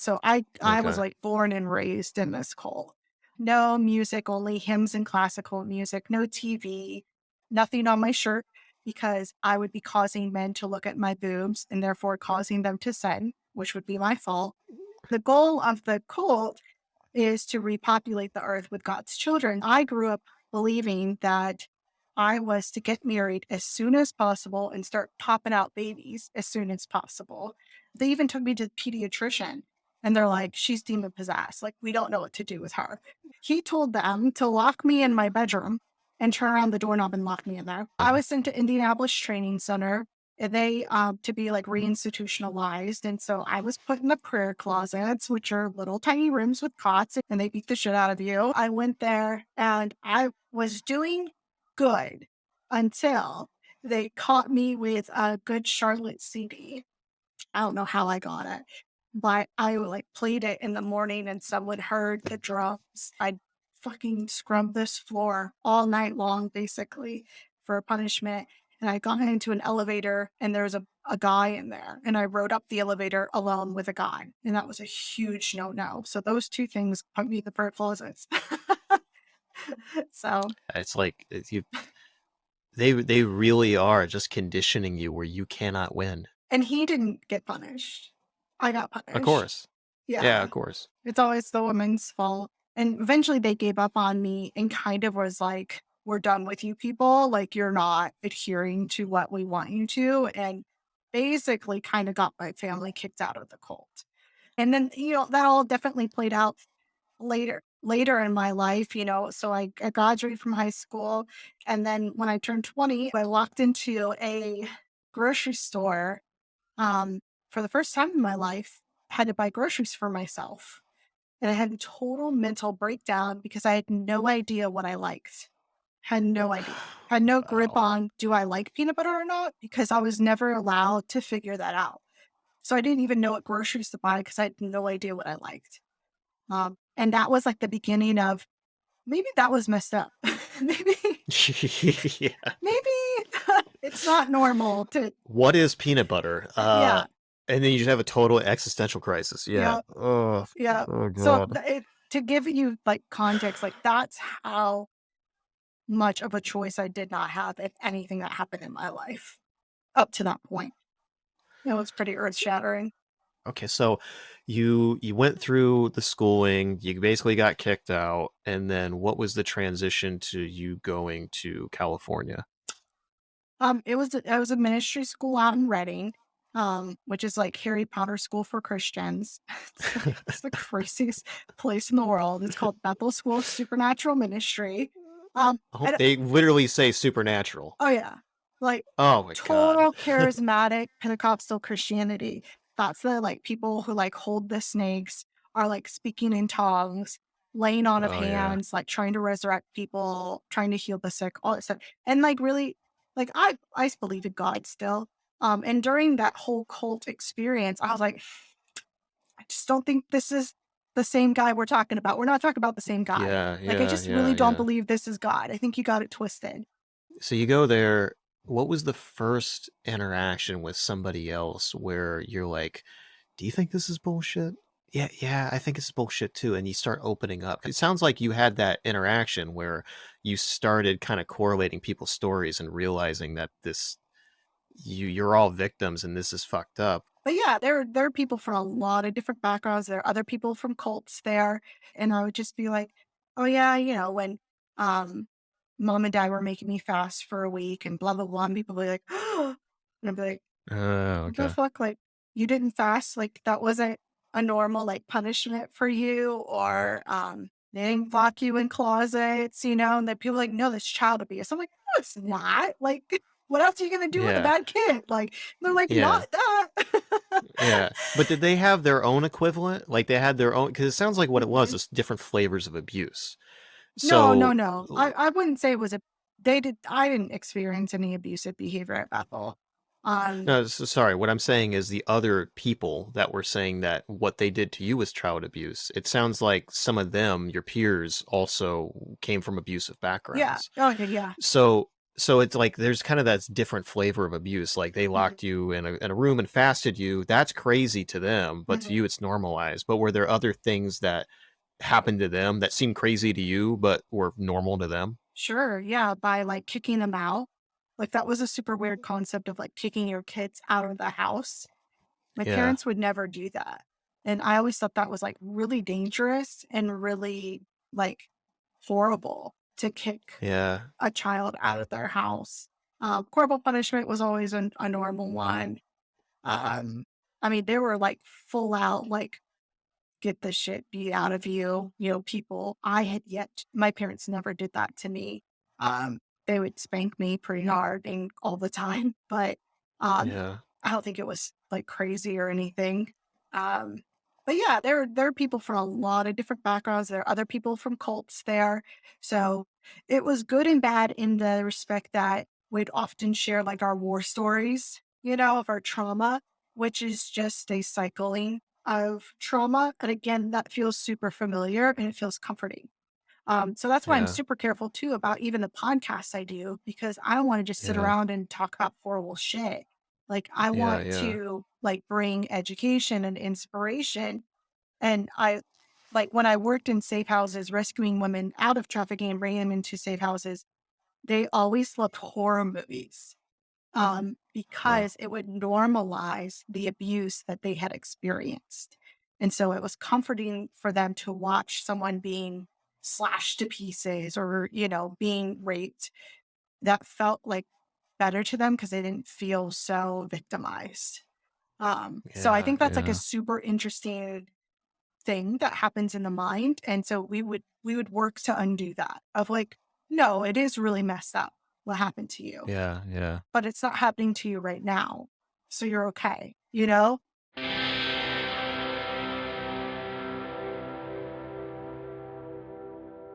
So I was Okay. like born and raised in this cult. No music, only hymns and classical music, no TV, nothing on my shirt because I would be causing men to look at my boobs and therefore causing them to sin, which would be my fault. The goal of the cult is to repopulate the earth with God's children. I grew up believing that I was to get married as soon as possible and start popping out babies as soon as possible. They even took me to the pediatrician and they're like, she's demon possessed. Like, we don't know what to do with her. He told them to lock me in my bedroom and turn around the doorknob and lock me in there. I was sent to Indianapolis Training Center and they to be like reinstitutionalized. And so I was put in the prayer closets, which are little tiny rooms with cots, and they beat the shit out of you. I went there and I was doing good until they caught me with a Good Charlotte CD. I don't know how I got it, but I like played it in the morning and someone heard the drums. I fucking scrubbed this floor all night long, basically, for a punishment. And I got into an elevator and there was a guy in there. And I rode up the elevator alone with a guy. And that was a huge no-no. So those two things put me in the prayer closets. So It's like they really are just conditioning you where you cannot win. and he didn't get punished. I got Of punished. course. Yeah, Yeah. of course. It's always the woman's fault. And eventually they gave up on me and kind of was like, we're done with you people. Like, you're not adhering to what we want you to. And basically kind of got my family kicked out of the cult. And then, that all definitely played out later in my life, so I graduated from high school. And then when I turned 20, I walked into a grocery store for the first time in my life, had to buy groceries for myself. And I had a total mental breakdown because I had no idea what I liked. Had no idea. Had no grip Wow. on do I like peanut butter or not because I was never allowed to figure that out. So I didn't even know what groceries to buy because I had no idea what I liked. And that was like the beginning of maybe that was messed up. maybe Yeah. maybe it's not normal to What is peanut butter? yeah, And then you just have a total existential crisis. Yeah. yeah, Oh, yeah. oh So God. to give you like context, like that's how much of a choice I did not have, if anything that happened in my life up to that point. It was pretty earth shattering. Okay, so you went through the schooling, you basically got kicked out, and then what was the transition to you going to California? It was a ministry school out in Reading, which is like Harry Potter school for Christians. It's the craziest place in the world. It's called Bethel School of Supernatural Ministry. Oh, I they literally say supernatural. Oh, yeah. Like, Oh my God. total charismatic Pentecostal Christianity. That's the, like, people who, like, hold the snakes, are, like, speaking in tongues, laying on of Oh yeah. hands, like, trying to resurrect people, trying to heal the sick, all that stuff. And, like, really, like, I believe in God still. And during that whole cult experience, I was like, I just don't think this is the same guy we're talking about. We're not talking about the same guy. Yeah, Like, I yeah, just really yeah, don't yeah. believe this is God. I think you got it twisted. So you go there, what was the first interaction with somebody else where you're like, "Do you think this is bullshit?" "Yeah, yeah, I think it's bullshit too," and you start opening up. It sounds like you had that interaction where you started kinda correlating people's stories and realizing that you're all victims and this is fucked up. But yeah, there are people from a lot of different backgrounds. There are other people from cults there, and I would just be like, "Oh yeah, when um, mom and dad were making me fast for a week and blah blah blah," and people be like, and I'd be like, Oh, "What the okay. fuck? Like, you didn't fast? Like that wasn't a normal like punishment for you, or they didn't lock you in closets, And then people are like, no, that's child abuse." I'm like, no, it's not. Like, what else are you gonna do with a Yeah, bad kid? Like, they're like, yeah, not that. yeah. But did they have their own equivalent? Like, they had their own, because it sounds like what it was Mm-mm. is different flavors of abuse. No, no, So no. I wouldn't say it was a they did I didn't experience any abusive behavior at Bethel. Um, no, sorry. What I'm saying is the other people that were saying that what they did to you was child abuse. It sounds like some of them, your peers, also came from abusive yeah. backgrounds. Oh, okay, yeah. So, So it's like there's kind of that different flavor of abuse, like, they Mhm, locked you in a room and fasted you, that's crazy to them, but to mhm. you, it's normalized. But were there other things that happened to them that seemed crazy to you, but were normal to them? Sure, yeah, by, like, kicking them out. Like, that was a super weird concept of, like, kicking your kids out of the house. My Yeah, parents would never do that, and I always thought that was, like, really dangerous and really, like, horrible to kick yeah, a child out of their house. Corporal punishment was always a normal one. Um, I mean, they were, like, full out, like, get the shit beat out of you, people. I had yet my parents never did that to me. Um, they would spank me pretty hard and all the time, but, um, yeah, I don't think it was, like, crazy or anything. Um, but yeah, there are people from a lot of different backgrounds. There are other people from cults there. So, it was good and bad in the respect that we'd often share, like, our war stories, of our trauma, which is just a cycling of trauma. And again, that feels super familiar and it feels comforting. So that's why I'm yeah, super careful too about even the podcasts I do, because I don't want to just sit yeah, around and talk about horrible shit. Like I yeah, want yeah, to like bring education and inspiration. And I like when I worked in safe houses, rescuing women out of trafficking and bringing them into safe houses, they always loved horror movies huh, because it would normalize the abuse that they had experienced. And so it was comforting for them to watch someone being slashed to pieces or, being raped. That felt like better to them because they didn't feel so victimized. So I yeah, think that's like a yeah, super interesting thing that happens in the mind. And so we would work to undo that of like, no, it is really messed up what happened to you, yeah, yeah. but it's not happening to you right now. So you're okay, you know?